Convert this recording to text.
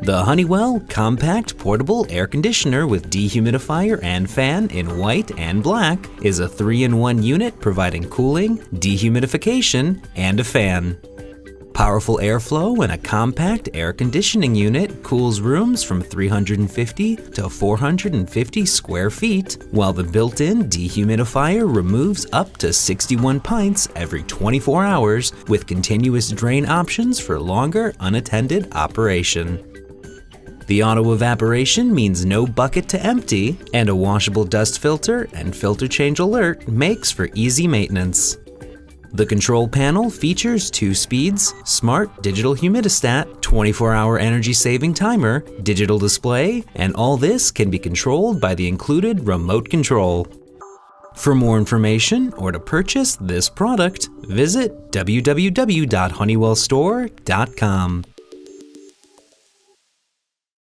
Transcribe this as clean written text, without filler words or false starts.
The Honeywell Compact Portable Air Conditioner with Dehumidifier and Fan in white and black is a 3-in-1 unit providing cooling, dehumidification, and a fan. Powerful airflow in a compact air conditioning unit cools rooms from 350 to 450 square feet, while the built-in dehumidifier removes up to 61 pints every 24 hours with continuous drain options for longer unattended operation. The auto evaporation means no bucket to empty, and a washable dust filter and filter change alert makes for easy maintenance. The control panel features 2 speeds, smart digital humidistat, 24-hour energy-saving timer, digital display, and all this can be controlled by the included remote control. For more information or to purchase this product, visit www.honeywellstore.com.